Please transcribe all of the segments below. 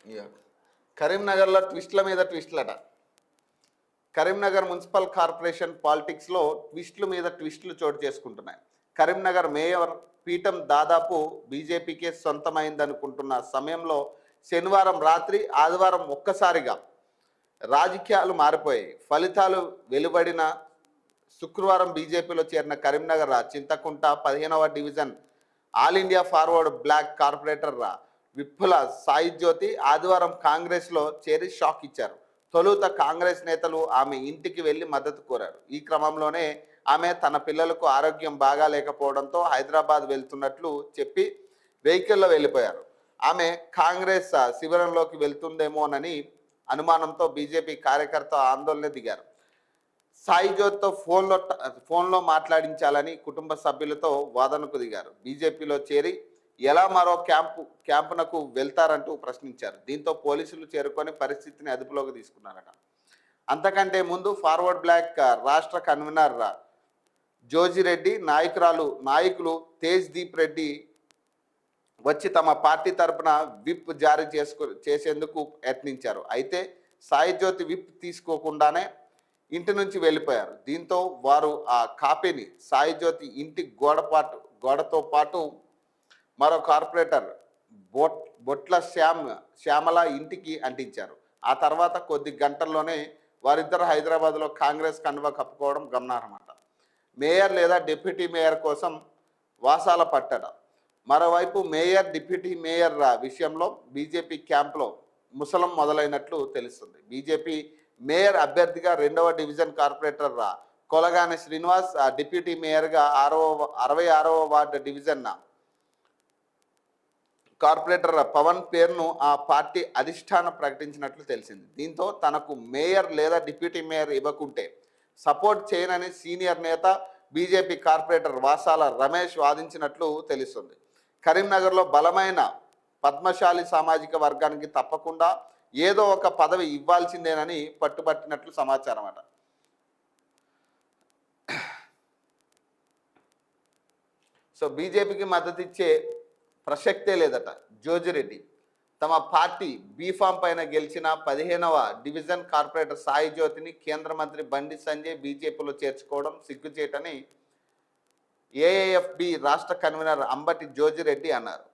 ఇక కరీంనగర్లో ట్విస్ట్ల మీద ట్విస్ట్లట. కరీంనగర్ మున్సిపల్ కార్పొరేషన్ పాలిటిక్స్లో ట్విస్టుల మీద ట్విస్టులు చోటు చేసుకుంటున్నాయి. కరీంనగర్ మేయర్ పీఠం దాదాపు బీజేపీకే సొంతమైందనుకుంటున్న సమయంలో శనివారం రాత్రి ఆదివారం ఒక్కసారిగా రాజకీయాలు మారిపోయాయి. ఫలితాలు వెలువడిన శుక్రవారం బీజేపీలో చేరిన కరీంనగర్ చింతకుంట 15వ division All India Forward Bloc corporator Vippula Sai Jyothi ఆదివారం కాంగ్రెస్లో చేరి షాక్ ఇచ్చారు. తొలుత కాంగ్రెస్ నేతలు ఆమె ఇంటికి వెళ్లి మద్దతు కోరారు. ఈ క్రమంలోనే ఆమె తన పిల్లలకు ఆరోగ్యం బాగా లేకపోవడంతో హైదరాబాద్ వెళ్తున్నట్లు చెప్పి వెహికల్లో వెళ్ళిపోయారు. ఆమె కాంగ్రెస్ శిబిరంలోకి వెళ్తుందేమోనని అనుమానంతో బీజేపీ కార్యకర్త ఆందోళన దిగారు. సాయి జ్యోతితో ఫోన్లో మాట్లాడించాలని కుటుంబ సభ్యులతో వాదనకు దిగారు. బీజేపీలో చేరి ఎలా మరో క్యాంపునకు వెళ్తారంటూ ప్రశ్నించారు. దీంతో పోలీసులు చేరుకొని పరిస్థితిని అదుపులోకి తీసుకున్నారట. అంతకంటే ముందు ఫార్వర్డ్ బ్లాక్ రాష్ట్ర కన్వీనర్ జోజిరెడ్డి నాయకులు తేజ్ దీప్ రెడ్డి వచ్చి తమ పార్టీ తరపున విప్ జారీ చేసేందుకు యత్నించారు. అయితే సాయి జ్యోతి విప్ తీసుకోకుండానే ఇంటి నుంచి వెళ్ళిపోయారు. దీంతో వారు ఆ కాపీని సాయి జ్యోతి ఇంటి గోడతో పాటు మరో కార్పొరేటర్ బొట్ల శ్యామల ఇంటికి అంటించారు. ఆ తర్వాత కొద్ది గంటల్లోనే వారిద్దరు హైదరాబాద్లో కాంగ్రెస్ కండువా కప్పుకోవడం గమనార్హమాట. మేయర్ లేదా డిప్యూటీ మేయర్ కోసం వాసాల పట్టడ. మరోవైపు మేయర్ డిప్యూటీ మేయర్ విషయంలో బీజేపీ క్యాంప్లో ముసలం మొదలైనట్లు తెలుస్తుంది. బీజేపీ మేయర్ అభ్యర్థిగా 2వ division corporator Kolagani Srinivas, deputy మేయర్గా 66వ వార్డు డివిజన్ కార్పొరేటర్ పవన్ పేరును ఆ పార్టీ అధిష్టానం ప్రకటించినట్లు తెలిసింది. దీంతో తనకు మేయర్ లేదా డిప్యూటీ మేయర్ ఇవ్వకుంటే సపోర్ట్ చేయనని సీనియర్ నేత బీజేపీ కార్పొరేటర్ వాసాల రమేష్ వాదించినట్లు తెలుస్తుంది. కరీంనగర్లో బలమైన పద్మశాలి సామాజిక వర్గానికి తప్పకుండా ఏదో ఒక పదవి ఇవ్వాల్సిందేనని పట్టుబట్టినట్లు సమాచారం అట. సో బీజేపీకి మద్దతు ఇచ్చే ప్రసక్తే లేదట. జోజిరెడ్డి తమ పార్టీ బీఫామ్ పైన గెలిచిన 15వ డివిజన్ కార్పొరేటర్ సాయి జ్యోతిని కేంద్ర మంత్రి బండి సంజయ్ బీజేపీలో చేర్చుకోవడం సిగ్గుచేటని ఏఏఎఫ్బి రాష్ట్ర కన్వీనర్ అంబటి జోజిరెడ్డి అన్నారు.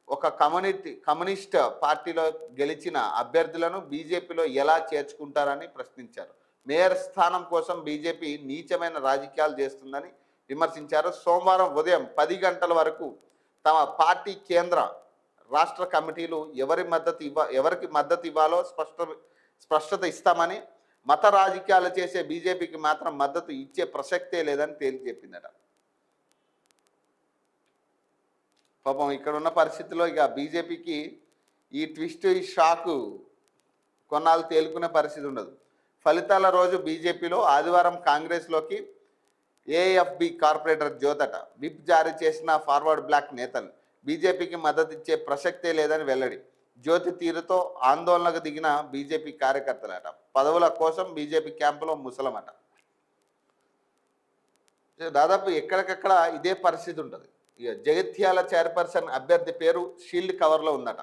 ఒక కమ్యూనిస్ట్ పార్టీలో గెలిచిన అభ్యర్థులను బీజేపీలో ఎలా చేర్చుకుంటారని ప్రశ్నించారు. మేయర్ స్థానం కోసం బీజేపీ నీచమైన రాజకీయాలు చేస్తుందని విమర్శించారు. సోమవారం ఉదయం 10 గంటల వరకు తమ పార్టీ కేంద్ర రాష్ట్ర కమిటీలు ఎవరికి మద్దతు ఇవ్వాలో స్పష్టత ఇస్తామని, మత రాజకీయాలు చేసే బీజేపీకి మాత్రం మద్దతు ఇచ్చే ప్రసక్తే లేదని తేల్చి చెప్పిందట. పాపం ఇక్కడ ఉన్న పరిస్థితిలో ఇక బీజేపీకి ఈ ట్విస్ట్ ఈ షాకు కొన్నాళ్ళు తేలుకునే పరిస్థితి ఉండదు. ఫలితాల రోజు బీజేపీలో ఆదివారం కాంగ్రెస్లోకి ఏఎఫ్బి కార్పొరేటర్ జ్యోతట విప్ జారీ చేసిన ఫార్వర్డ్ బ్లాక్ నేతలు బీజేపీకి మద్దతు ఇచ్చే ప్రసక్తే లేదని వెల్లడి. జ్యోతి తీరుతో ఆందోళనకు దిగిన బీజేపీ కార్యకర్తలట. పదవుల కోసం బీజేపీ క్యాంపులో ముసలమట. దాదాపు ఎక్కడికక్కడ ఇదే పరిస్థితి ఉంటుంది. ఇక జగిత్యాల చైర్పర్సన్ అభ్యర్థి పేరు షీల్డ్ కవర్లో ఉందట.